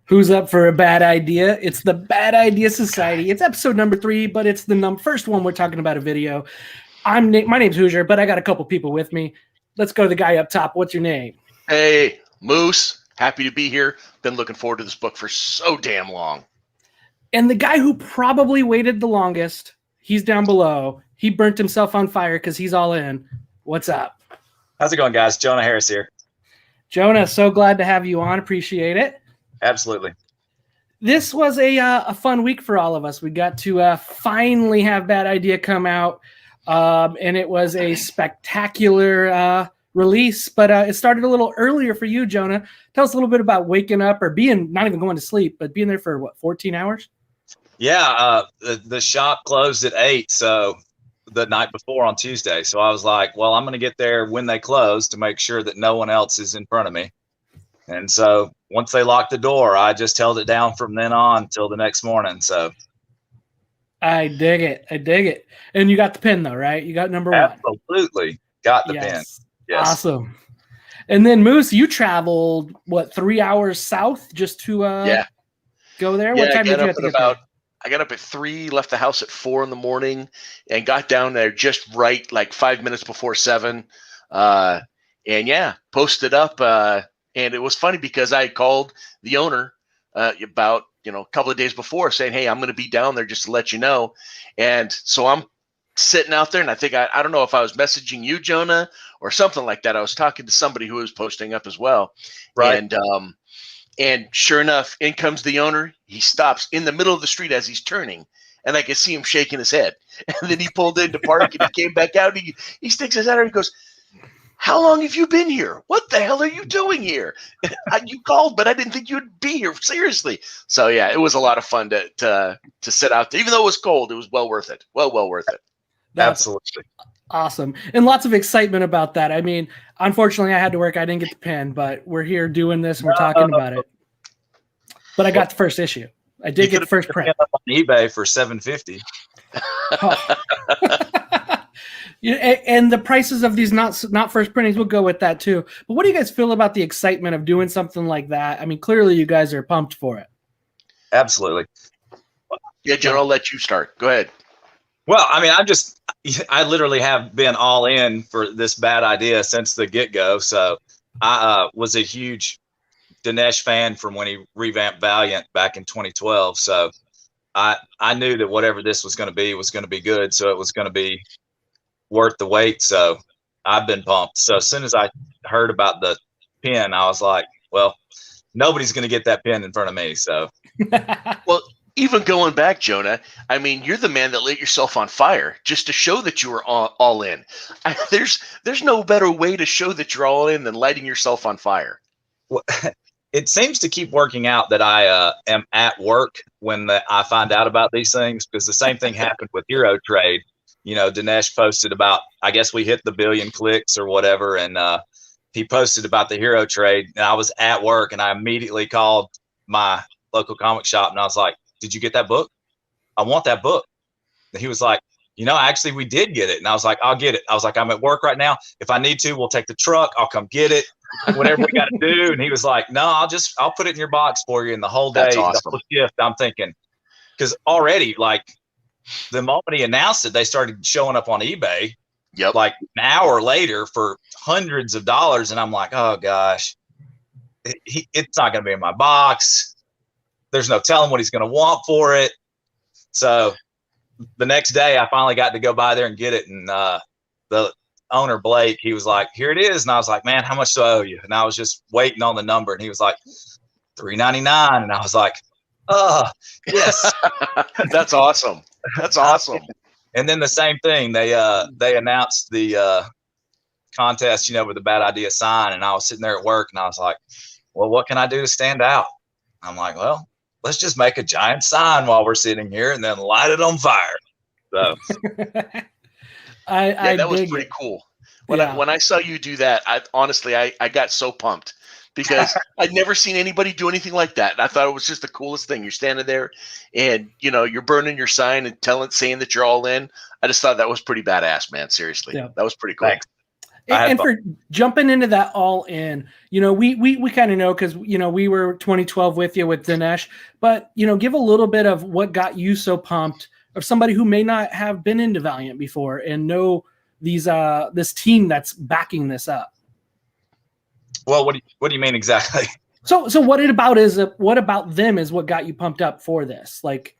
Who's up for a bad idea? It's the Bad Idea Society. It's episode number 3, but it's the first one we're talking about a video. My name's Hoosier, but I got a couple people with me. Let's go to the guy up top. What's your name? Hey, Moose. Happy to be here. Been looking forward to this book for so damn long. And the guy who probably waited the longest, he's down below. He burnt himself on fire because he's all in. What's up? How's it going, guys? Jonah Harris here. Jonah, so glad to have you on. Appreciate it. Absolutely. This was a fun week for all of us. We got to finally have Bad Idea come out, and it was a spectacular release, but it started a little earlier for you, Jonah. Tell us a little bit about waking up or not even going to sleep, but being there for, 14 hours? Yeah, the shop closed at 8, so the night before on Tuesday. So I was like, well, I'm going to get there when they close to make sure that no one else is in front of me. And so once they locked the door, I just held it down from then on till the next morning. So I dig it. And you got the pin though, right? You got number 1. Absolutely. Got the pin. Yes. Awesome. And then Moose, you traveled 3 hours south just to go there? What time did you have to get there? I got up at 3, left the house at 4 in the morning, and got down there just right, like 5 minutes before 7. Posted up. And it was funny because I called the owner about, a couple of days before saying, hey, I'm going to be down there just to let you know. And so I'm sitting out there, and I think, I don't know if I was messaging you, Jonah, or something like that. I was talking to somebody who was posting up as well. Right. And sure enough, in comes the owner. He stops in the middle of the street as he's turning, and I could see him shaking his head. And then he pulled into park, and he came back out. And he sticks his head out and he goes, how long have you been here? What the hell are you doing here? You called, but I didn't think you'd be here. Seriously. So yeah, it was a lot of fun to sit out there. Even though it was cold, it was well worth it. Well worth it. That's absolutely awesome. And lots of excitement about that. I mean, unfortunately I had to work. I didn't get the pen, but we're here doing this and we're talking about it. But I got the first issue. I did get the first print. Up on eBay for $750. And the prices of these not first printings will go with that too. But what do you guys feel about the excitement of doing something like that? I mean, clearly you guys are pumped for it. Absolutely. Yeah, Joe, I'll let you start. Go ahead. Well, I mean, I literally have been all in for this Bad Idea since the get-go. So I was a huge Dinesh fan from when he revamped Valiant back in 2012. So I knew that whatever this was going to be good. So it was going to be worth the wait. So I've been pumped. So as soon as I heard about the pin, I was like, well, nobody's going to get that pin in front of me. So, well, even going back, Jonah, I mean, you're the man that lit yourself on fire just to show that you were all in. There's no better way to show that you're all in than lighting yourself on fire. Well, it seems to keep working out that I am at work when I find out about these things, because the same thing happened with Hero Trade. Dinesh posted about, I guess we hit the 1 billion clicks or whatever. And he posted about the Hero Trade, and I was at work, and I immediately called my local comic shop and I was like, did you get that book? I want that book. And he was like, actually we did get it. And I was like, I'll get it. I was like, I'm at work right now. If I need to, we'll take the truck. I'll come get it, whatever we got to do. And he was like, no, I'll put it in your box for you. And the whole day, That's awesome. The whole shift, I'm thinking, because already, like, the moment he announced it, they started showing up on eBay. Yep. Like an hour later for hundreds of dollars. And I'm like, oh gosh, it's not going to be in my box. There's no telling what he's going to want for it. So the next day I finally got to go by there and get it. And the owner, Blake, he was like, here it is. And I was like, man, how much do I owe you? And I was just waiting on the number. And he was like, $3.99. And I was like, oh, yes. That's awesome. That's awesome. And then the same thing, they announced the contest, with the Bad Idea sign. And I was sitting there at work and I was like, well, what can I do to stand out? I'm like, well, let's just make a giant sign while we're sitting here and then light it on fire. So that was pretty cool. When I saw you do that, I got so pumped because I'd never seen anybody do anything like that. And I thought it was just the coolest thing. You're standing there and, you're burning your sign and saying that you're all in. I just thought that was pretty badass, man. Seriously. Yeah. That was pretty cool. Thanks. And for jumping into that all in, we kind of know because, we were 2012 with you with Dinesh, but, give a little bit of what got you so pumped of somebody who may not have been into Valiant before and know this team that's backing this up. Well, what do you mean exactly? So what about them is what got you pumped up for this? Like,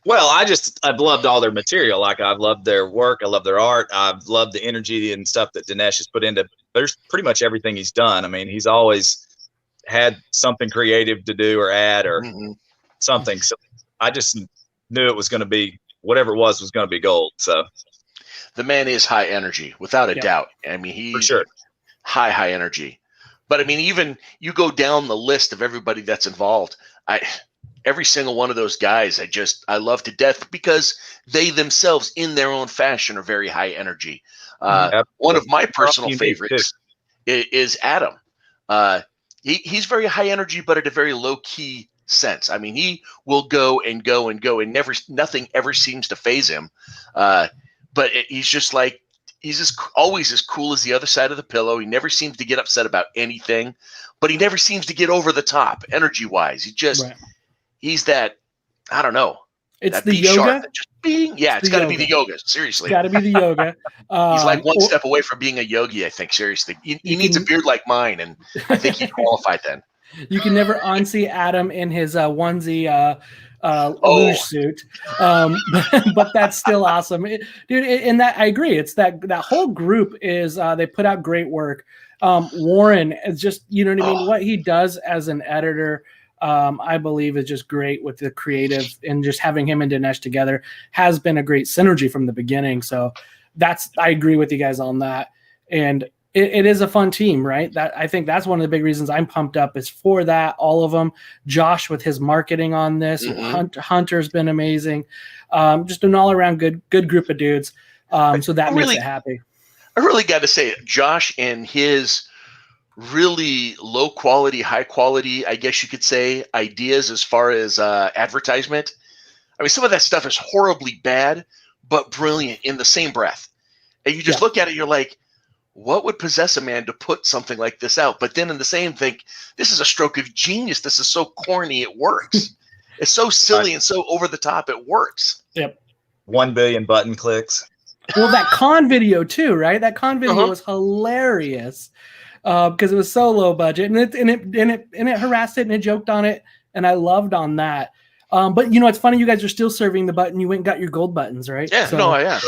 well, I've loved all their material. Like, I've loved their work. I love their art. I've loved the energy and stuff that Dinesh has put into. There's pretty much everything he's done. I mean, he's always had something creative to do or add or something. So I just knew it was going to be whatever it was going to be gold. So the man is high energy, without a doubt. I mean, he's for sure high energy. But I mean, even you go down the list of everybody that's involved. Every single one of those guys, I love to death because they themselves, in their own fashion, are very high energy. One of my personal favorites is Adam. He's very high energy, but at a very low key sense. I mean, he will go and go and go, and nothing ever seems to phase him. But he's just like, always as cool as the other side of the pillow. He never seems to get upset about anything, but he never seems to get over the top energy wise. He's that, I don't know. It's the yoga. It's got to be the yoga. Seriously. Got to be the yoga. He's like one step away from being a yogi, I think. Seriously. He needs a beard like mine, and I think he's qualified then. You can never unsee Adam in his onesie luge suit. But that's still awesome. Dude, and that I agree. It's that whole group is they put out great work. Warren is just, you know what I mean? What he does as an editor, I believe is just great with the creative, and just having him and Dinesh together has been a great synergy from the beginning. So I agree with you guys on that. And it is a fun team, right? I think that's one of the big reasons I'm pumped up is for that. All of them, Josh with his marketing on this, Hunter's been amazing. Just an all around good group of dudes. So that makes it happy. I really got to say, Josh and his really low quality, high quality, I guess you could say, ideas as far as advertisement. I mean, some of that stuff is horribly bad, but brilliant in the same breath. And you just look at it, you're like, what would possess a man to put something like this out? But then in the same think, this is a stroke of genius. This is so corny, it works. It's so silly and so over the top, it works. Yep. 1 billion button clicks. Well, that con video too, right? That con video was hilarious because it was so low budget, and it harassed it and it joked on it, and I loved on that. But it's funny, you guys are still serving the button. You went and got your gold buttons, right? Yeah,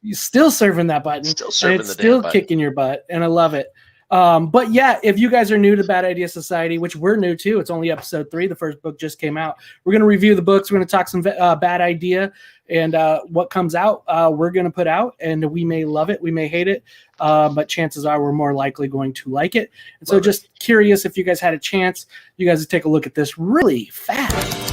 You're still serving that button. Still kicking your butt, and I love it. But yeah, if you guys are new to Bad Idea Society, which we're new to, it's only episode 3. The first book just came out. We're going to review the books. We're going to talk some bad idea, and what comes out, we're going to put out, and we may love it, we may hate it, but chances are we're more likely going to like it. And so just curious if you guys had a chance, you guys would take a look at this really fast.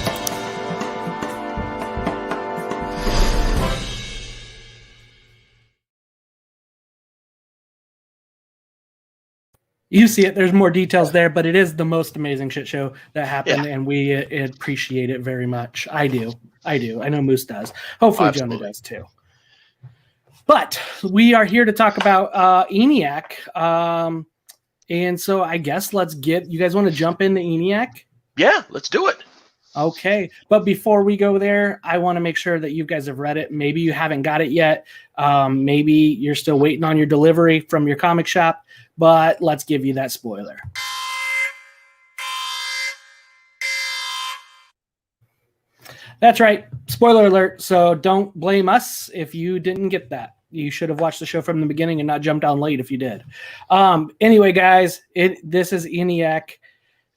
You see it. There's more details there, but it is the most amazing shit show that happened, and we appreciate it very much. I do. I know Moose does. Hopefully Jonah does too. But we are here to talk about Eniac. And so I guess you guys want to jump into Eniac? Yeah, let's do it. Okay. But before we go there, I want to make sure that you guys have read it. Maybe you haven't got it yet. Maybe you're still waiting on your delivery from your comic shop, but let's give you that spoiler. That's right. Spoiler alert. So don't blame us if you didn't get that. You should have watched the show from the beginning and not jumped on late if you did. Anyway, guys, this is Eniac,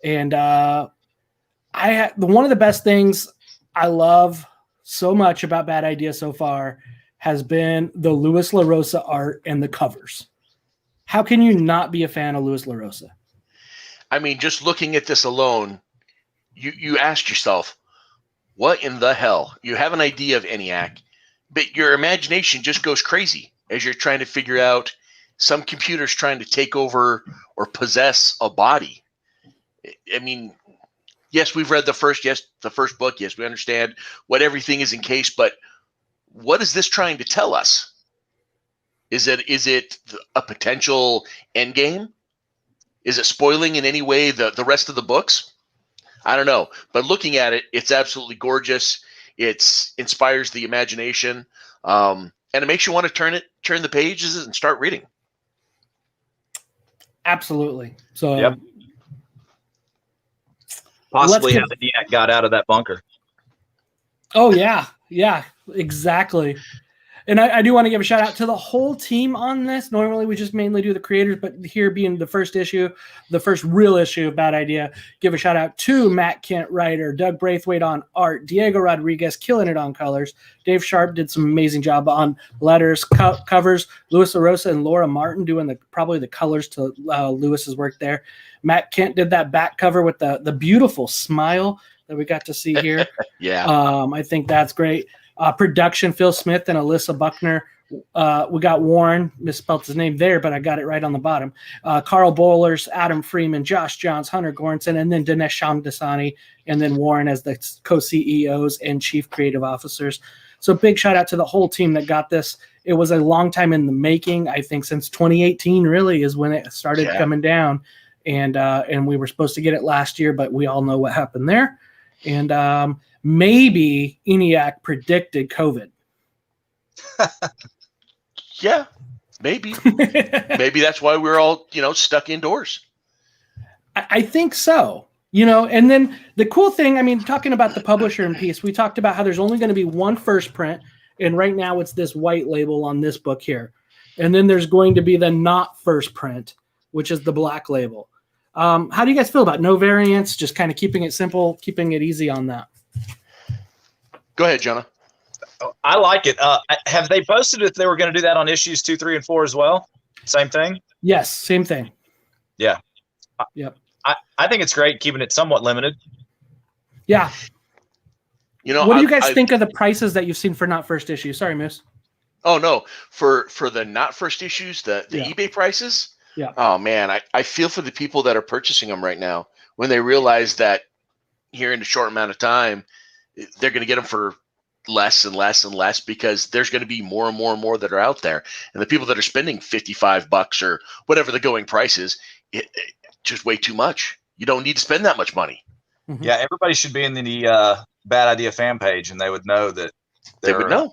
and one of the best things I love so much about Bad Idea so far has been the Louis LaRosa art and the covers. How can you not be a fan of Louis LaRosa? I mean, just looking at this alone, you ask yourself, what in the hell? You have an idea of Eniac, but your imagination just goes crazy as you're trying to figure out some computer's trying to take over or possess a body. I mean, yes, we've read the first book. Yes, we understand what everything is encased, but what is this trying to tell us? Is it a potential end game? Is it spoiling in any way the rest of the books? I don't know. But looking at it, it's absolutely gorgeous. It inspires the imagination, and it makes you want to turn the pages and start reading. Absolutely. So, yep. Possibly how the Eniac got out of that bunker. Oh yeah, exactly. And I do want to give a shout out to the whole team on this. Normally we just mainly do the creators, but here being the first issue, the first real issue of Bad Idea, give a shout out to Matt Kindt, writer, Doug Braithwaite on art, Diego Rodriguez killing it on colors, Dave Sharp did some amazing job on letters, covers, Louis LaRosa and Laura Martin doing probably the colors to Lewis's work there. Matt Kindt did that back cover with the beautiful smile that we got to see here. Yeah. I think that's great. Production, Phil Smith and Alyssa Buckner. We got Warren, misspelled his name there, but I got it right on the bottom. Carl Bowlers, Adam Freeman, Josh Johns, Hunter Goranson, and then Dinesh Shamdasani, and then Warren as the co-CEOs and chief creative officers. So big shout out to the whole team that got this. It was a long time in the making. I think since 2018 really is when it started coming down. And we were supposed to get it last year, but we all know what happened there. And maybe Eniac predicted COVID. Yeah, maybe. Maybe that's why we're all, stuck indoors. I think so. And then the cool thing, I mean, talking about the publisher and piece, we talked about how there's only going to be one first print. And right now it's this white label on this book here. And then there's going to be the not first print, which is the black label. How do you guys feel about no variants, just kind of keeping it simple, keeping it easy on that? Go ahead, Jonah. I like it. Have they posted if they were going to do that on issues 2, 3, and 4 as well? Same thing? Yes, same thing. Yeah. Yep. I think it's great keeping it somewhat limited. Yeah. What do you guys think of the prices that you've seen for not first issue? Sorry, Moose. Oh, no. For the not first issues, the eBay prices? Yeah. Oh, man. I feel for the people that are purchasing them right now when they realize that here in a short amount of time, they're going to get them for less and less and less because there's going to be more and more and more that are out there. And the people that are spending $55 or whatever the going price is, it just way too much. You don't need to spend that much money. Mm-hmm. Yeah, everybody should be in the Bad Idea fan page, and they would know that there are going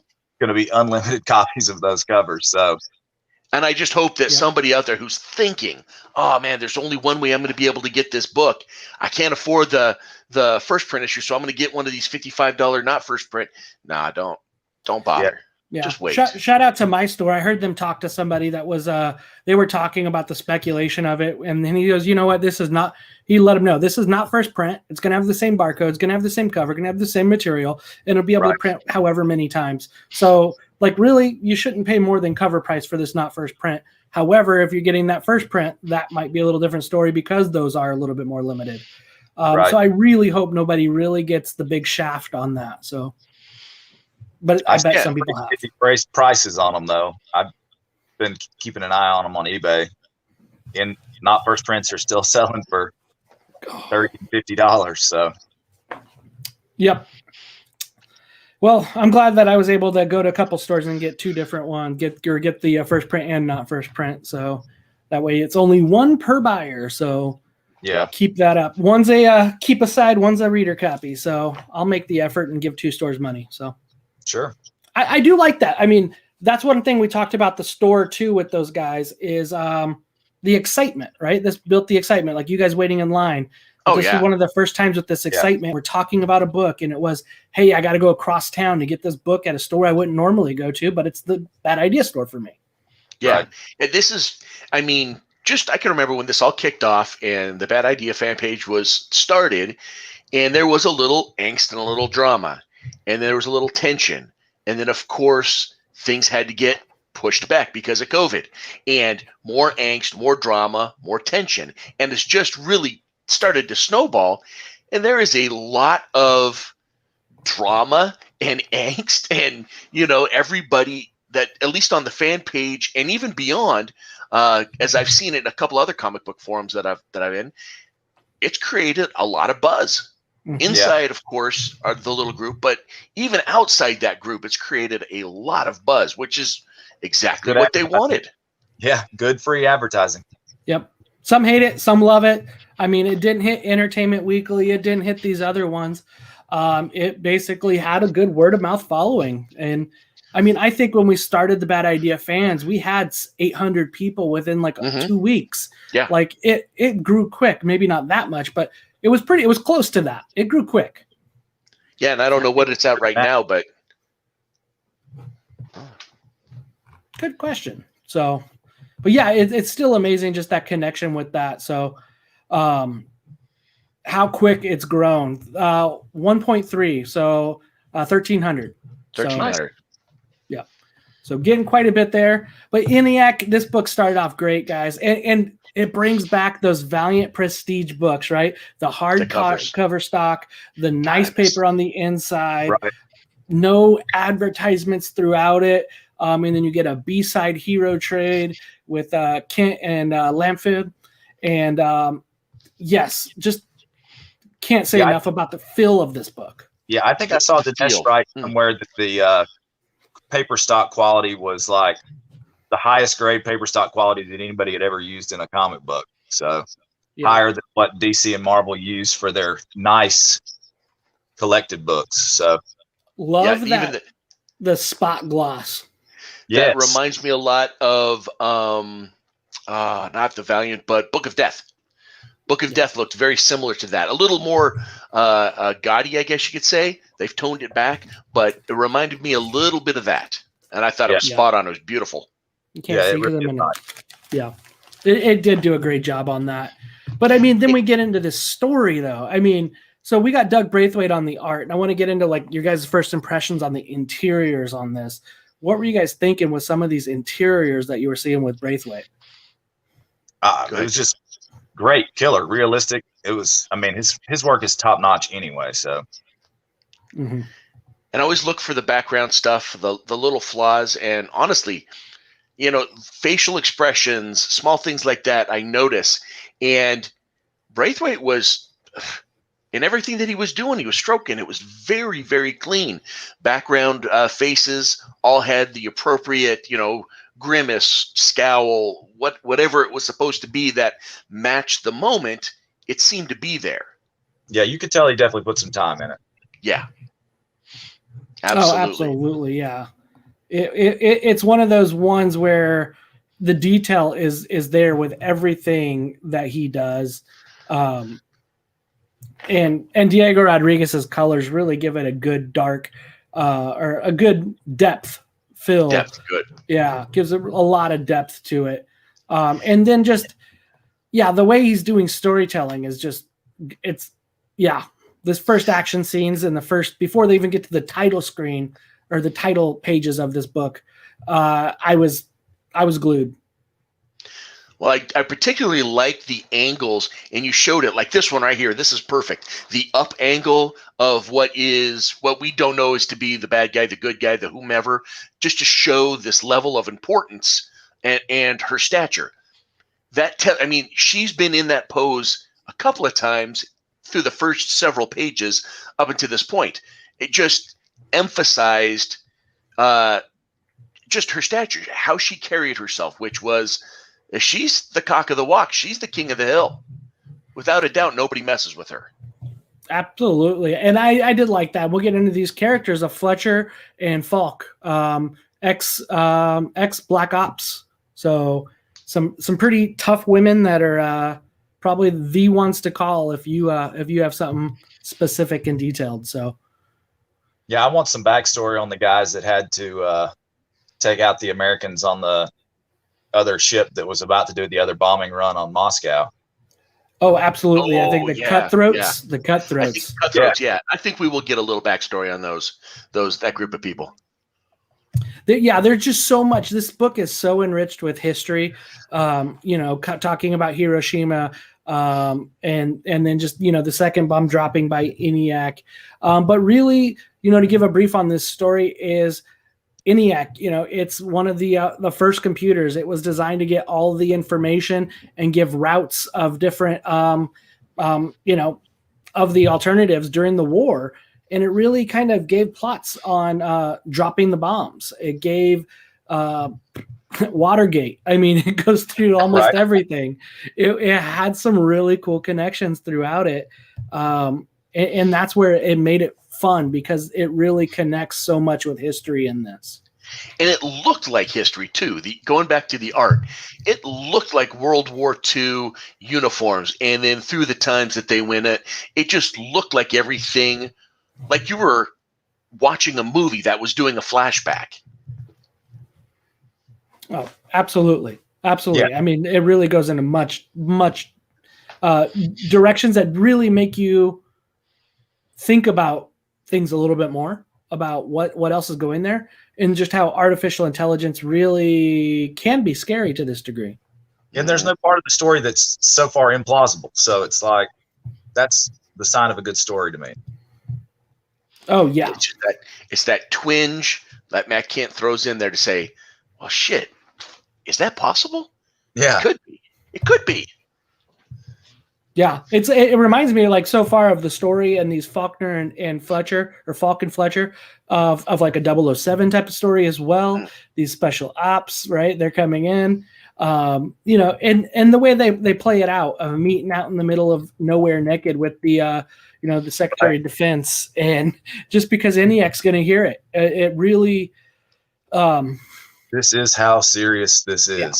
to be unlimited copies of those covers. So, and I just hope that somebody out there who's thinking, oh, man, there's only one way I'm going to be able to get this book. I can't afford the first print issue, so I'm going to get one of these $55 not first print. Nah, don't bother. Yeah. Just wait. Shout out to my store. I heard them talk to somebody that was they were talking about the speculation of it, and then he goes, you know what, this is not, he let them know this is not first print. It's going to have the same barcode, it's going to have the same cover, going to have the same material, and it'll be able to print however many times. So like really, you shouldn't pay more than cover price for this not first print. However, if you're getting that first print, that might be a little different story because those are a little bit more limited. So I really hope nobody really gets the big shaft on that. So, but I bet some people have. Prices on them though. I've been keeping an eye on them on eBay, and not first prints are still selling for $30 and $50. So, yep. Well, I'm glad that I was able to go to a couple stores and get two different ones. Get the first print and not first print. So that way it's only one per buyer. So yeah, keep that up. One's a keep aside, one's a reader copy. So I'll make the effort and give two stores money. So sure. I do like that. I mean, that's one thing we talked about the store too with those guys is the excitement, right? This built the excitement, like you guys waiting in line. This is one of the first times with this excitement. We're talking about a book, and it was, hey, I got to go across town to get this book at a store I wouldn't normally go to, but it's the Bad Idea store for me. Yeah. Right. And this is, I mean, I can remember when this all kicked off and the Bad Idea fan page was started, and there was a little angst and a little drama, and there was a little tension. And then, of course, things had to get pushed back because of COVID, and more angst, more drama, more tension. And it's just really started to snowball, and there is a lot of drama and angst, and everybody that, at least on the fan page and even beyond, as I've seen it in a couple other comic book forums that I'm in, it's created a lot of buzz. Inside, of course, are the little group, but even outside that group, it's created a lot of buzz, which is exactly Good what they advertising. wanted. Yeah, good free advertising. Yep. Some hate it, some love it. I mean, it didn't hit Entertainment Weekly. It didn't hit these other ones. It basically had a good word of mouth following. And I mean, I think when we started the Bad Idea Fans, we had 800 people within like 2 weeks. Yeah. Like it grew quick. Maybe not that much, but it was close to that. It grew quick. Yeah. And I don't know what it's at right now, but. Good question. So, but yeah, it's still amazing just that connection with that. So, how quick it's grown. 1.3, so 1,300. 1,300. So, yeah. So getting quite a bit there. But Eniac, this book started off great, guys. And it brings back those Valiant Prestige books, right? The hard cover stock, the nice paper on the inside, Right. no advertisements throughout it. And then you get a B-side hero trade with Kindt and Lamford. And yes, just can't say enough about the feel of this book. Yeah, I think I saw Dinesh write somewhere that the paper stock quality was like the highest grade paper stock quality that anybody had ever used in a comic book. So higher than what DC and Marvel use for their nice collected books. So love that. The spot gloss. That reminds me a lot of not the Valiant, but Book of Death. Book of Death looked very similar to that. A little more gaudy, I guess you could say. They've toned it back, but it reminded me a little bit of that. And I thought it was spot on. It was beautiful. You can't see them. Yeah, it did do a great job on that. But I mean, then we get into this story, though. I mean, so we got Doug Braithwaite on the art, and I want to get into like your guys' first impressions on the interiors on this. What were you guys thinking with some of these interiors that you were seeing with Braithwaite? It was just great, killer, realistic. It was, I mean, his work is top notch anyway. So, and I always look for the background stuff, the little flaws, and honestly, facial expressions, small things like that, I notice. And Braithwaite was, in everything that he was doing, he was stroking. It was very, very clean. Background faces all had the appropriate, grimace, scowl, whatever it was supposed to be that matched the moment. It seemed to be there. Yeah, you could tell he definitely put some time in it. Yeah, absolutely. Oh, absolutely, yeah. It's one of those ones where the detail is there with everything that he does. And Diego Rodriguez's colors really give it a good dark or a good depth fill. Depth, good. Yeah, gives it a lot of depth to it. And then just, the way he's doing storytelling is just, this first action scenes and before they even get to the title screen or the title pages of this book, I was glued. Well, I particularly like the angles, and you showed it like this one right here. This is perfect. The up angle of what we don't know is to be the bad guy, the good guy, the whomever, just to show this level of importance and her stature. She's been in that pose a couple of times through the first several pages up until this point. It just emphasized just her stature, how she carried herself, which was, she's the cock of the walk. She's the king of the hill. Without a doubt, nobody messes with her. Absolutely. And I did like that. We'll get into these characters of Fletcher and Falk, ex Black Ops. So some pretty tough women that are probably the ones to call if you have something specific and detailed. So yeah, I want some backstory on the guys that had to take out the Americans on the other ship that was about to do the other bombing run on Moscow. Oh, absolutely. I think the cutthroats. I think we will get a little backstory on that group of people. There's just so much. This book is so enriched with history, talking about Hiroshima, and then just, the second bomb dropping by Eniac. But really, to give a brief on this story is Eniac, it's one of the first computers. It was designed to get all the information and give routes of different, of the alternatives during the war. And it really kind of gave plots on dropping the bombs. It gave Watergate. I mean, it goes through almost everything. It had some really cool connections throughout it. And that's where it made it fun, because it really connects so much with history in this. And it looked like history too. Going back to the art, it looked like World War II uniforms. And then through the times that they went it just looked like everything, like you were watching a movie that was doing a flashback. Oh, absolutely. Absolutely. Yeah. I mean, it really goes into much directions that really make you think about things a little bit more, about what else is going there, and just how artificial intelligence really can be scary to this degree. And there's no part of the story that's so far implausible. So it's like, that's the sign of a good story to me. Oh, yeah. It's that twinge that Matt Kindt throws in there to say, well, shit, is that possible? Yeah. It could be. It could be. Yeah, it reminds me, like, so far of the story and these Faulkner and Fletcher, or Falk and Fletcher, of like a 007 type of story as well. These special ops, right? They're coming in, you know, and the way they play it out, of meeting out in the middle of nowhere naked with the you know, the Secretary of Defense, and just because Eniac's going to hear it, it really. This is how serious this is. Yeah.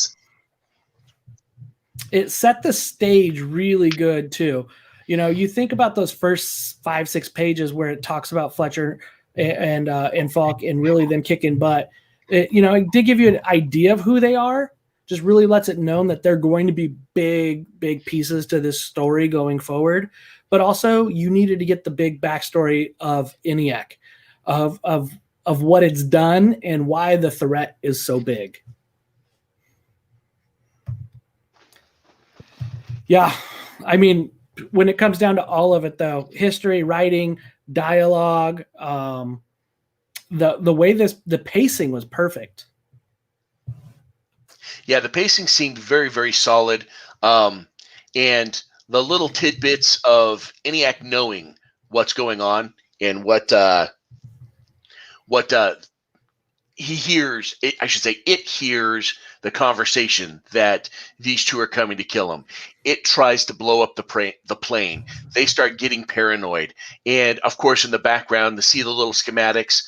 It set the stage really good too. You know, you think about those first 5-6 pages where it talks about Fletcher and Falk and really them kicking butt. You know, it did give you an idea of who they are. Just really lets it known that they're going to be big pieces to this story going forward. But also, you needed to get the big backstory of Eniac, of what it's done and why the threat is so big. Yeah, I mean, when it comes down to all of it, though, history, writing, dialogue, the way the pacing was perfect. Yeah, the pacing seemed very, very solid, and the little tidbits of Eniac knowing what's going on and what he hears. I should say, it hears the conversation that these two are coming to kill him. It tries to blow up the plane. They start getting paranoid. And, of course, in the background, to see the little schematics,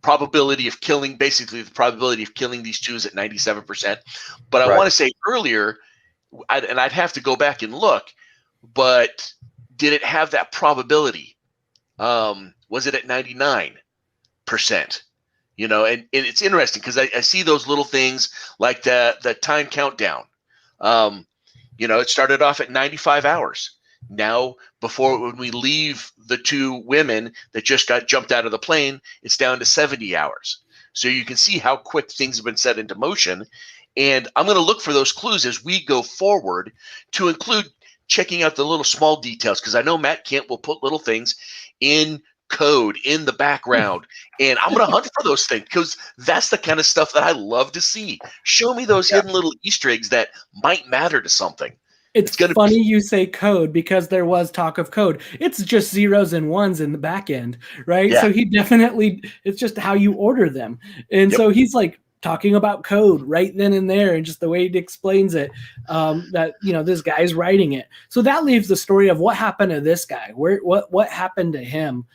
probability of killing, basically the probability of killing these two is at 97%. But I want to say earlier, and I'd have to go back and look, but did it have that probability? Was it at 99%? You know, and it's interesting because I see those little things like the time countdown. You know, it started off at 95 hours. Now, when we leave the two women that just got jumped out of the plane, it's down to 70 hours. So you can see how quick things have been set into motion. And I'm going to look for those clues as we go forward, to include checking out the little small details, because I know Matt Kindt will put little things in code in the background, and I'm going to hunt for those things, because that's the kind of stuff that I love to see. Show me those hidden little Easter eggs that might matter to something. It's funny you say code, because there was talk of code. It's just zeros and ones in the back end, right? Yeah. So he definitely, it's just how you order them. And so he's like talking about code right then and there, and just the way he explains it, that, you know, this guy's writing it. So that leaves the story of what happened to this guy. What happened to him?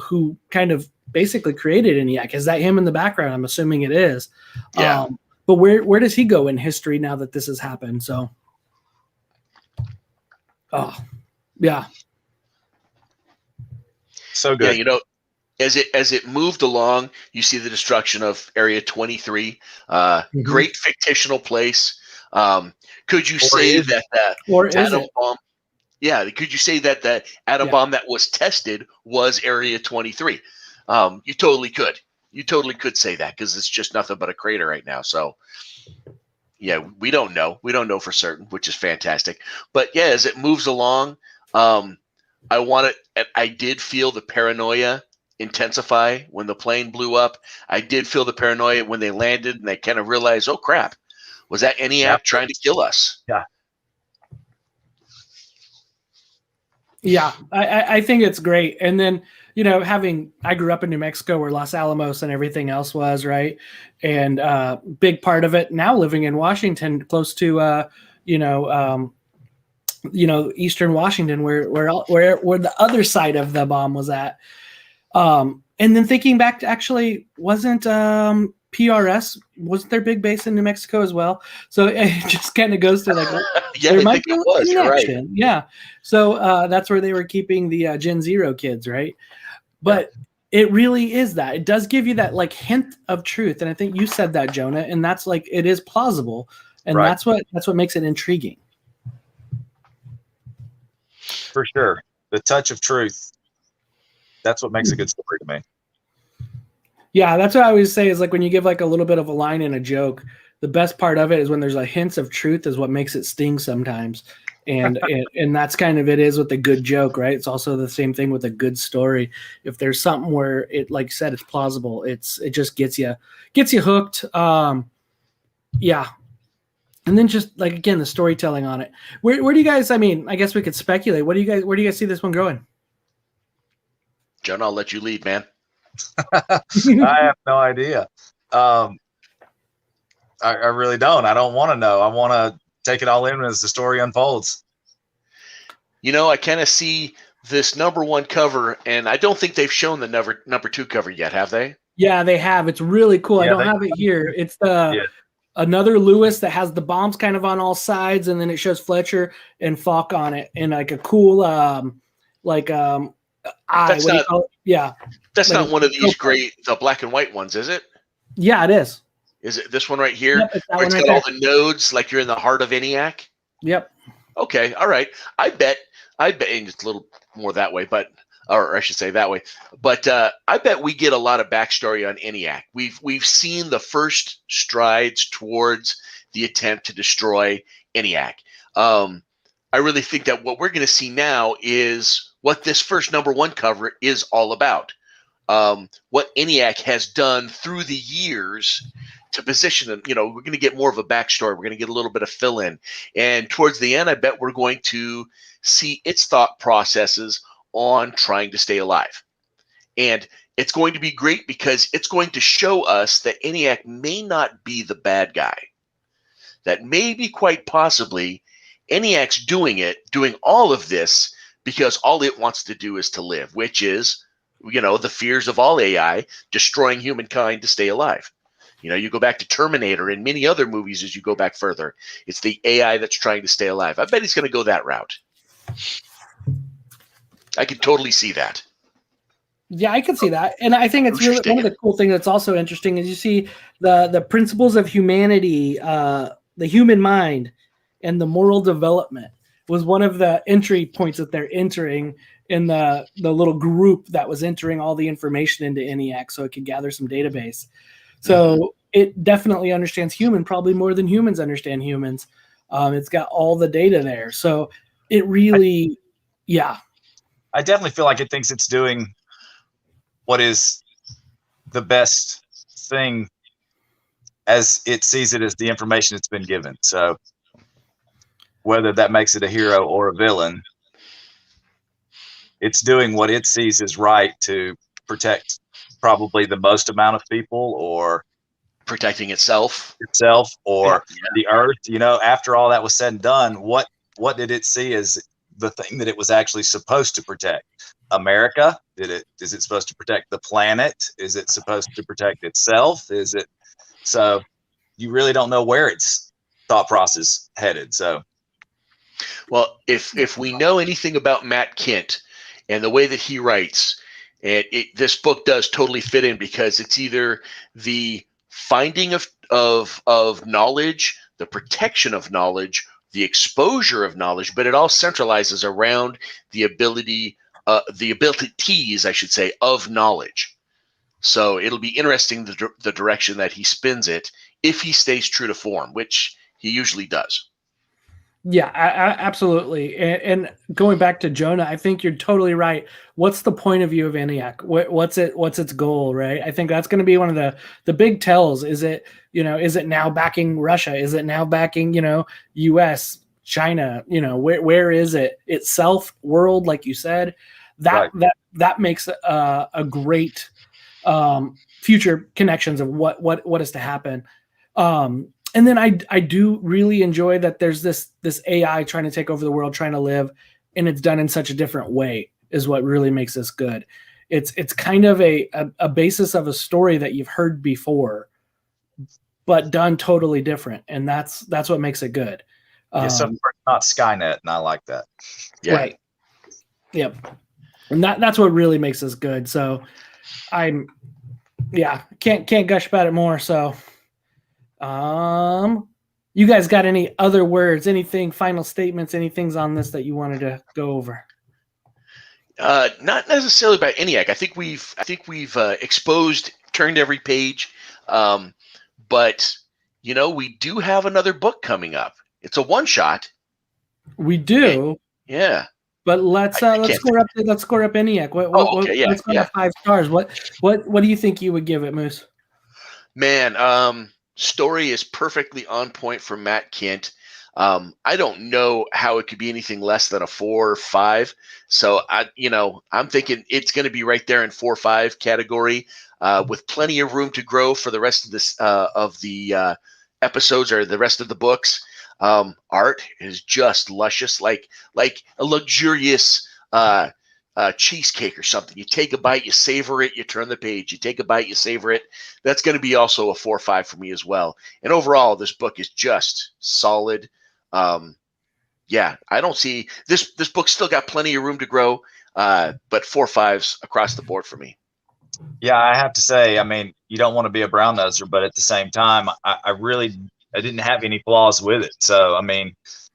Who kind of basically created Eniac? Is that him in the background? I'm assuming it is. Yeah. But where does he go in history now that this has happened? So, yeah. So good. Yeah, you know, as it moved along, you see the destruction of Area 23. Great fictional place. Could you say that atom bomb? Yeah, could you say that the atom bomb that was tested was Area 23? You totally could. You totally could say that, because it's just nothing but a crater right now. So, yeah, we don't know. We don't know for certain, which is fantastic. But yeah, as it moves along, I did feel the paranoia intensify when the plane blew up. I did feel the paranoia when they landed and they kind of realized, oh crap, was that Eniac trying to kill us? Yeah. Yeah, I think it's great. And then I grew up in New Mexico where Los Alamos and everything else was, right? And big part of it now living in Washington, close to, Eastern Washington, where the other side of the bomb was at. And then thinking back to actually wasn't PRS, wasn't their big base in New Mexico as well? So it just kind of goes to like, yeah, there I might think be a it was. You're right. connection. Yeah. So that's where they were keeping the Gen Zero kids, right? But it really is that. It does give you that like hint of truth. And I think you said that, Jonah, and that's like, it is plausible. And Right. that's what makes it intriguing. For sure. The touch of truth. That's what makes a good story to me. Yeah, that's what I always say is like when you give like a little bit of a line in a joke, the best part of it is when there's a hints of truth is what makes it sting sometimes. And and that's kind of it is with a good joke, right? It's also the same thing with a good story. If there's something where it, like you said, it's plausible, it just gets you hooked. Yeah. And then just like, again, the storytelling on it. Where do you guys, I mean, I guess we could speculate. Where do you guys see this one going? John, I'll let you lead, man. I have no idea. I really don't. I don't want to know. I want to take it all in as the story unfolds. I kind of see this #1 cover, and I don't think they've shown the number 2 cover yet, have they? Yeah, they have. It's really cool. Yeah, I don't have it here. It's another Lewis that has the bombs kind of on all sides, and then it shows Fletcher and Falk on it, and like a cool eye. That's not, yeah. That's like not one of these the black and white ones, is it? Yeah, it is. Is it this one right here? Yep, it's where it's got all the nodes, like you're in the heart of Eniac? Yep. Okay, all right. I bet, and it's a little more that way, or I should say that way. But I bet we get a lot of backstory on Eniac. We've seen the first strides towards the attempt to destroy Eniac. I really think that what we're going to see now is what this first #1 cover is all about. What Eniac has done through the years to position them. We're going to get more of a backstory. We're going to get a little bit of fill in. And towards the end, I bet we're going to see its thought processes on trying to stay alive. And it's going to be great because it's going to show us that Eniac may not be the bad guy. That maybe quite possibly Eniac's doing all of this because all it wants to do is to live, which is, the fears of all AI, destroying humankind to stay alive. You go back to Terminator and many other movies as you go back further. It's the AI that's trying to stay alive. I bet he's going to go that route. I can totally see that. Yeah, I can see that. And I think it's really one of the cool things that's also interesting is you see the principles of humanity, the human mind, and the moral development was one of the entry points that they're entering in the little group that was entering all the information into Eniac so it could gather some database. So it definitely understands human, probably more than humans understand humans. It's got all the data there. So it really, I definitely feel like it thinks it's doing what is the best thing as it sees it as the information it's been given. So whether that makes it a hero or a villain, it's doing what it sees is right to protect probably the most amount of people, or protecting itself or the earth. After all that was said and done, what did it see as the thing that it was actually supposed to protect? America? Is it supposed to protect the planet? Is it supposed to protect itself? So you really don't know where its thought process headed. So, well, if we know anything about Matt Kindt and the way that he writes, and this book does totally fit in because it's either the finding of knowledge, the protection of knowledge, the exposure of knowledge, but it all centralizes around the abilities, I should say, of knowledge. So it'll be interesting the direction that he spins it if he stays true to form, which he usually does. Yeah, absolutely. And going back to Jonah, I think you're totally right. What's the point of view of Eniac? What's its goal, right? I think that's going to be one of the big tells. Is it now backing Russia? Is it now backing, US, China? Where is it itself, world, like you said? that makes a great future connections of what is to happen. And then I do really enjoy that there's this AI trying to take over the world, trying to live, and it's done in such a different way is what really makes this good. It's kind of a basis of a story that you've heard before, but done totally different, and that's what makes it good. So it's not Skynet, and I like that. Yeah. Right. Yep. And that's what really makes us good. So can't gush about it more. So you guys got any other words, anything, final statements, anythings on this that you wanted to go over? Not necessarily about Eniac. I think we've exposed, turned every page, but we do have another book coming up. It's a one shot. We do. Yeah. But let's score up Eniac. Let's go to 5 stars. What do you think you would give it, Moose? Man, story is perfectly on point for Matt Kindt. I don't know how it could be anything less than a 4 or 5. So I'm thinking it's going to be right there in 4 or 5 category, with plenty of room to grow for the rest of this of the episodes or the rest of the books. Art is just luscious, like a luxurious cheesecake or something. You take a bite, you savor it, you turn the page. You take a bite, you savor it. That's going to be also a 4 or 5 for me as well. And overall, this book is just solid. I don't see this book's still got plenty of room to grow, but 4 or 5s across the board for me. Yeah, I have to say, I mean, you don't want to be a brown noser, but at the same time, I didn't have any flaws with it. So, I mean,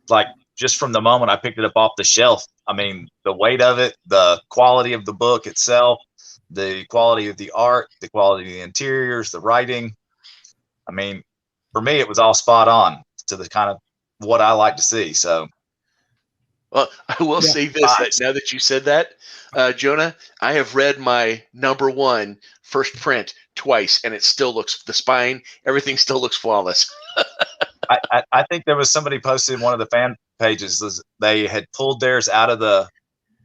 like just from the moment I picked it up off the shelf, I mean, the weight of it, the quality of the book itself, the quality of the art, the quality of the interiors, the writing. I mean, for me, it was all spot on to the kind of what I like to see. So, well, I will say this, that now that you said that, Jonah, I have read my #1 first print twice, and it still looks, the spine, everything still looks flawless. I think there was somebody posted in one of the fan pages. They had pulled theirs out of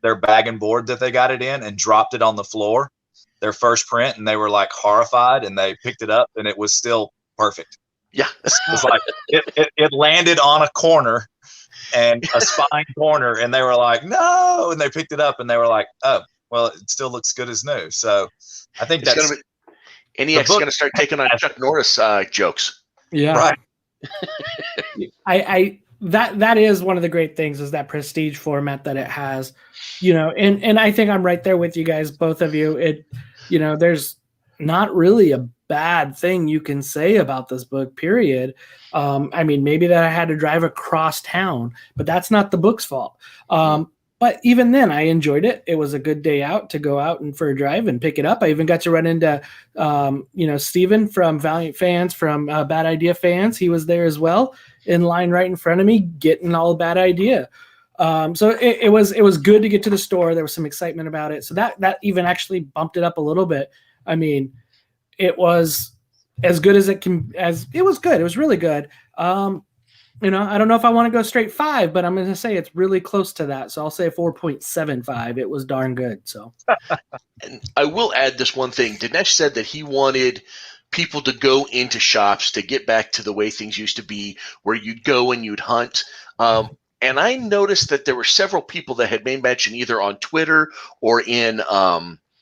their bag and board that they got it in and dropped it on the floor, their first print, and they were like horrified, and they picked it up and it was still perfect. Yeah. It's like it landed on a corner and a spine corner, and they were like, no, and they picked it up and they were like, oh, well, it still looks good as new. So I think that's Eniac's going to start taking on Chuck Norris jokes. Yeah. Right. That is one of the great things, is that prestige format that it has, and I think I'm right there with you guys, both of you. There's not really a bad thing you can say about this book, period. I mean, maybe that I had to drive across town, but that's not the book's fault. But even then, I enjoyed it. It was a good day out to go out and for a drive and pick it up. I even got to run into, Steven from Valiant Fans, from Bad Idea Fans. He was there as well, in line right in front of me, getting all Bad Idea. So it was good to get to the store. There was some excitement about it. So that even actually bumped it up a little bit. I mean, it was as good as it was good. It was really good. I don't know if I want to go straight 5, but I'm going to say it's really close to that. So I'll say 4.75. It was darn good. So, and I will add this one thing. Dinesh said that he wanted people to go into shops to get back to the way things used to be, where you'd go and you'd hunt. And I noticed that there were several people that had made mention either on Twitter or in the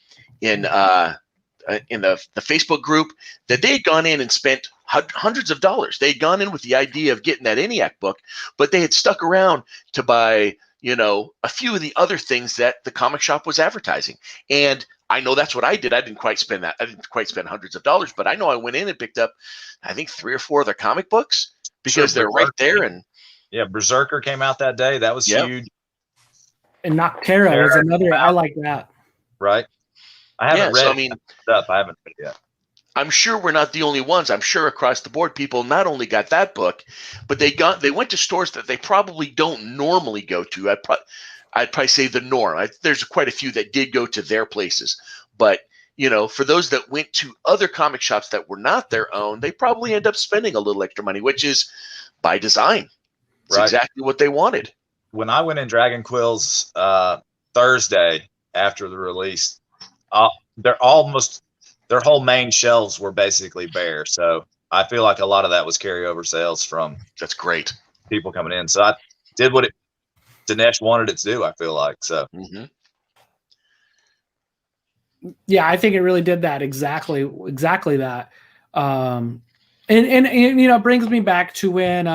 Facebook group that they had gone in and spent hundreds of dollars. They had gone in with the idea of getting that Eniac book, but they had stuck around to buy, a few of the other things that the comic shop was advertising. And I know that's what I did. I didn't quite spend that. I didn't quite spend hundreds of dollars, but I know I went in and picked up, I think 3 or 4 of their comic books because they're right there. And yeah, Berserker came out that day. That was huge. And Noctera was another. I like that. Right. I haven't read stuff. I haven't read it yet. I'm sure we're not the only ones. I'm sure across the board, people not only got that book, but they went to stores that they probably don't normally go to. I'd probably say the norm. There's quite a few that did go to their places, but for those that went to other comic shops that were not their own, they probably end up spending a little extra money, which is by design. It's exactly what they wanted. When I went in Dragon Quill's Thursday after the release. Their whole main shelves were basically bare. So I feel like a lot of that was carryover sales from That's great. people coming in. So I did what Dinesh wanted it to do, I feel like. So Yeah, I think it really did that exactly that. And it brings me back to when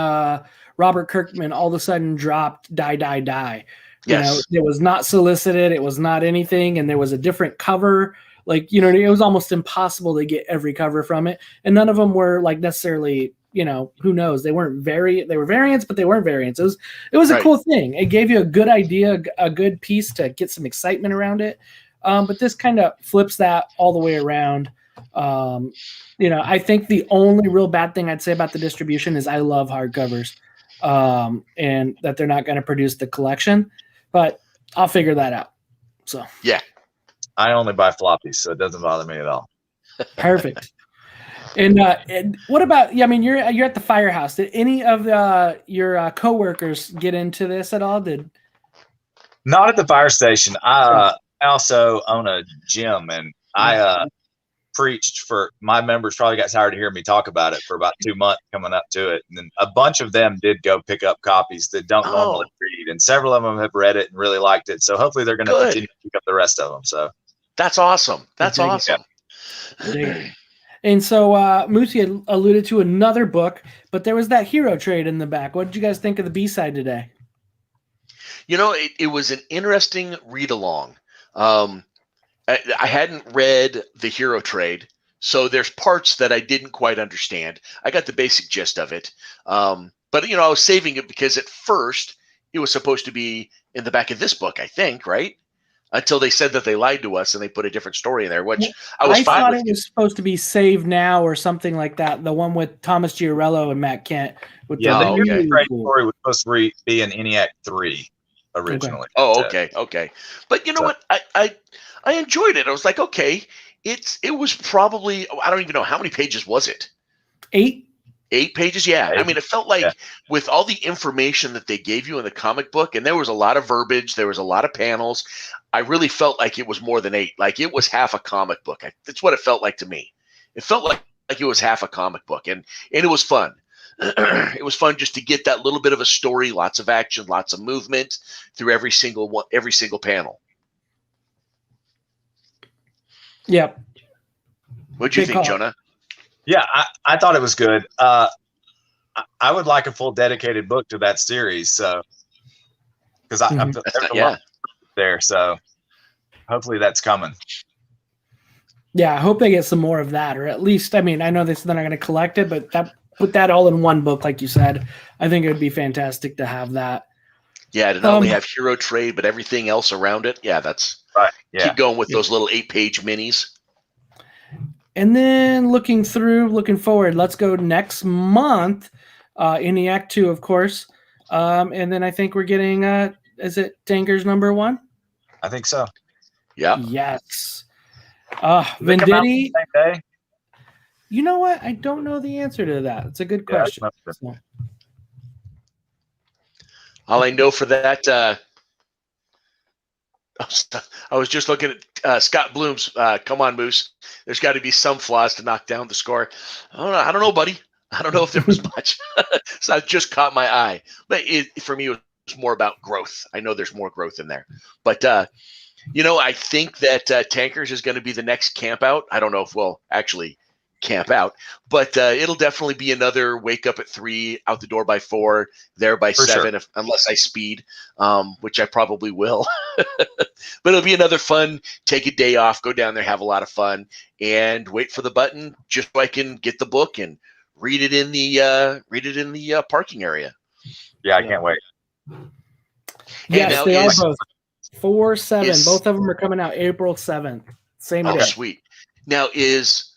Robert Kirkman all of a sudden dropped Die, Die, Die. Yes. It was not solicited, it was not anything, and there was a different cover. Like, it was almost impossible to get every cover from it, and none of them were like necessarily, who knows? They were variants, but they weren't variants. It was a cool thing. It gave you a good idea, a good piece to get some excitement around it. But this kind of flips that all the way around. I think the only real bad thing I'd say about the distribution is I love hardcovers, and that they're not going to produce the collection, but I'll figure that out. So yeah, I only buy floppies, so it doesn't bother me at all. Perfect. And what about? Yeah, I mean, you're at the firehouse. Did any of your coworkers get into this at all? Not at the fire station. I also own a gym, and I preached for my members. Probably got tired of hearing me talk about it for about 2 months coming up to it, and then a bunch of them did go pick up copies that don't normally read, and several of them have read it and really liked it. So hopefully they're going to continue to pick up the rest of them. So that's awesome. That's awesome. And so Moose had alluded to another book, but there was that hero trade in the back. What did you guys think of the B-side today? It was an interesting read along. I hadn't read the hero trade, so there's parts that I didn't quite understand. I got the basic gist of it. But I was saving it because at first it was supposed to be in the back of this book, I think, right? Until they said that they lied to us and they put a different story in there, which I was fine with. I thought it was supposed to be Save Now or something like that. The one with Thomas Giarello and Matt Kindt. The hero trade story was supposed to be an Eniac 3 originally. Okay. But you know what? I enjoyed it. I was like, okay, it was probably, I don't even know, how many pages was it? 8 pages. Yeah. I mean, it felt like with all the information that they gave you in the comic book, and there was a lot of verbiage, there was a lot of panels, I really felt like it was more than 8. Like it was half a comic book. That's what it felt like to me. It felt like it was half a comic book, and it was fun. It was fun just to get that little bit of a story, lots of action, lots of movement through every single panel. Yep. What'd you think, Jonah? Yeah, I thought it was good. I would like a full dedicated book to that series, so because there's a lot there, so hopefully that's coming. Yeah, I hope they get some more of that, or at least, I mean, I know they're not going to collect it, but put that all in one book, like you said. I think it would be fantastic to have that. Yeah, to not only have hero trade, but everything else around it. Yeah, that's right. Yeah. Keep going with those little 8-page minis. And then looking forward, let's go next month, Eniac 2, of course. And then I think we're getting, is it Tankers #1? I think so. Yeah. Yes. Venditti. You know what? I don't know the answer to that. It's a good question. All I know for that, I was just looking at Scott Bloom's Come On, Moose. There's got to be some flaws to knock down the score. I don't know, buddy. I don't know if there was much. So it just caught my eye. But for me, it was more about growth. I know there's more growth in there. But, I think that Tankers is going to be the next camp out. I don't know if we'll actually camp out, but it'll definitely be another wake up at 3, out the door by 4, there by 7, unless I speed, which I probably will. But it'll be another fun, take a day off, go down there, have a lot of fun, and wait for the button just so I can get the book and read it in the parking area. Yeah, I can't wait. Yes, they are both 4/7. Both of them are coming out April 7th. Same day. Oh, sweet. Now is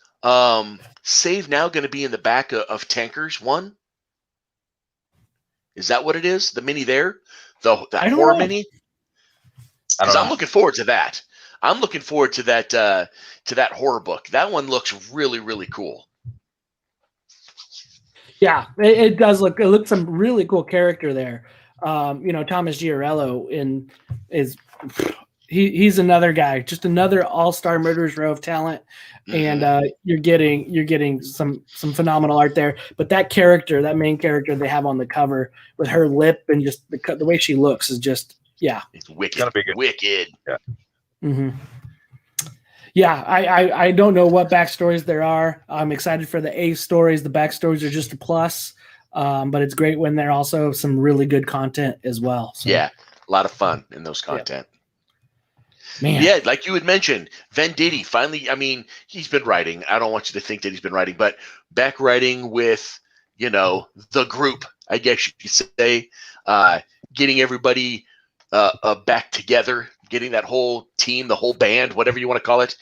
Save Now going to be in the back of Tankers 1? Is that what it is? The mini there? The horror mini? Because I'm looking forward to that. I'm looking forward to that horror book. That one looks really, really cool. Yeah, it does look. It looks some really cool character there. Thomas Giarello is he's another guy, just another all-star Murderers Row of talent, and you're getting some phenomenal art there. But that main character they have on the cover with her lip and just the way she looks is just it's wicked. It's gonna be good. Wicked. Yeah. Mm-hmm. Yeah, I don't know what backstories there are. I'm excited for the A stories. The backstories are just a plus, but it's great when they're also some really good content as well. So, Yeah, a lot of fun in those content. Man. Yeah, like you had mentioned, Venditti finally, I mean, he's been writing. I don't want you to think that he's been writing, but back writing with, the group, I guess you could say, getting everybody back together, getting that whole team, the whole band, whatever you want to call it.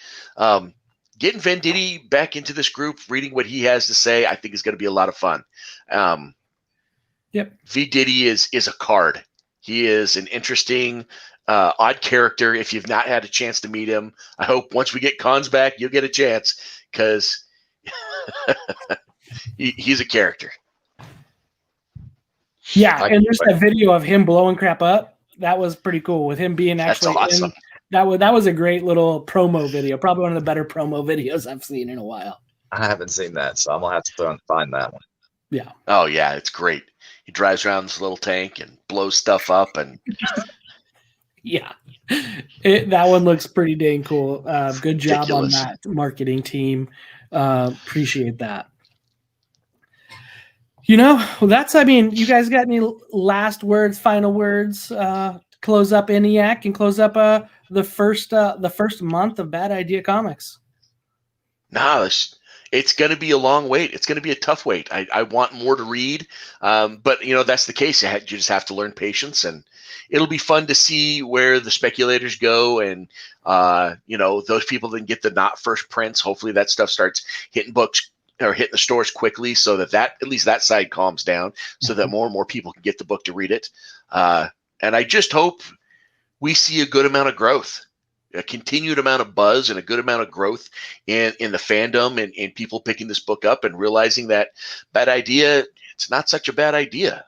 Getting Venditti back into this group, reading what he has to say, I think is going to be a lot of fun. Yep. Venditti is a card. He is an interesting, odd character. If you've not had a chance to meet him, I hope once we get Cons back, you'll get a chance because he's a character. Yeah, and there's that video of him blowing crap up. That was pretty cool with him being actually That's awesome. That was a great little promo video. Probably one of the better promo videos I've seen in a while. I haven't seen that, so I'm gonna have to find that one. Yeah. Oh yeah, it's great. He drives around this little tank and blows stuff up, and yeah, that one looks pretty dang cool. Good job Ridiculous. on that marketing team. Appreciate that. You guys got any last words, final words, close up Eniac and close up the first month of Bad Idea Comics? No, it's going to be a long wait. It's going to be a tough wait. I want more to read, but that's the case. You just have to learn patience, and it'll be fun to see where the speculators go, and those people that get the not first prints. Hopefully, that stuff starts hitting books or hitting the stores quickly, so that at least that side calms down, so that more and more people can get the book to read it. And I just hope we see a good amount of growth, a continued amount of buzz, and a good amount of growth in the fandom, and people picking this book up and realizing that Bad Idea, it's not such a bad idea.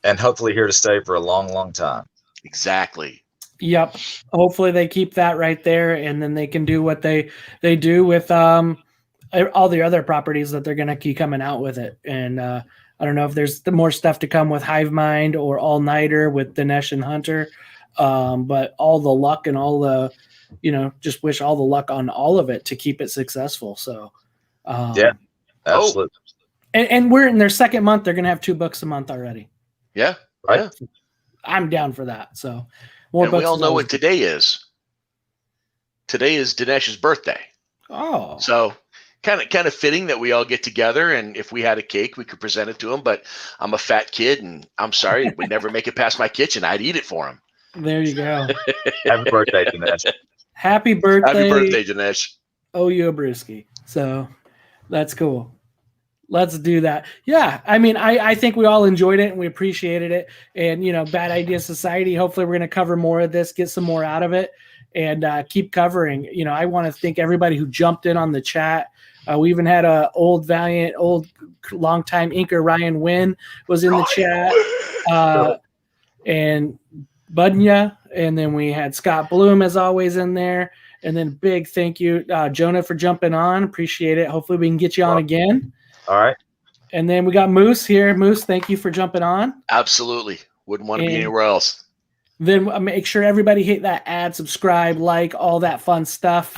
And hopefully here to stay for a long, long time. Exactly. Yep. Hopefully they keep that right there, and then they can do what they do with all the other properties that they're going to keep coming out with it. And I don't know if there's more stuff to come with Hive Mind or All Nighter with Dinesh and Hunter, but all the luck and all the, just wish all the luck on all of it to keep it successful. So yeah, absolutely. And we're in their second month. They're going to have 2 books a month already. Yeah. Right. Yeah. I'm down for that. So more and books. We all know what today is. Today is Dinesh's birthday. Oh, so kind of fitting that we all get together, and if we had a cake, we could present it to him. But I'm a fat kid, and I'm sorry, it would never make it past my kitchen. I'd eat it for him. There you go. Happy birthday, Dinesh. Happy birthday. Happy birthday, Dinesh. Oh, you a brewski. So that's cool. Let's do that. Yeah. I think we all enjoyed it and we appreciated it. And, Bad Idea Society, hopefully we're going to cover more of this, get some more out of it, and keep covering. I want to thank everybody who jumped in on the chat. We even had a longtime inker, Ryan Wynn, was in the chat. And Budnya. And then we had Scott Bloom, as always, in there. And then big thank you, Jonah, for jumping on. Appreciate it. Hopefully we can get you on again. All right. And then we got Moose here. Moose, thank you for jumping on. Absolutely. Wouldn't want to be anywhere else. Then make sure everybody hit that add, subscribe, like, all that fun stuff.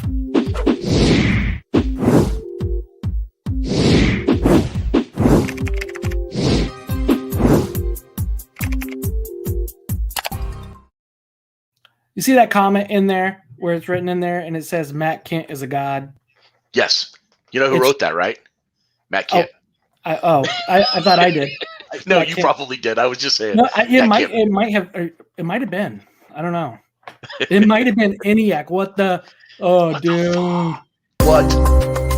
You see that comment in there where it's written in there and it says Matt Kindt is a god? Yes. You know who wrote that, right? Matt Kindt. I thought I did. No, you probably did. I was just saying. No, it might have been. I don't know. It might have been Eniac. What the? Oh, dude. What?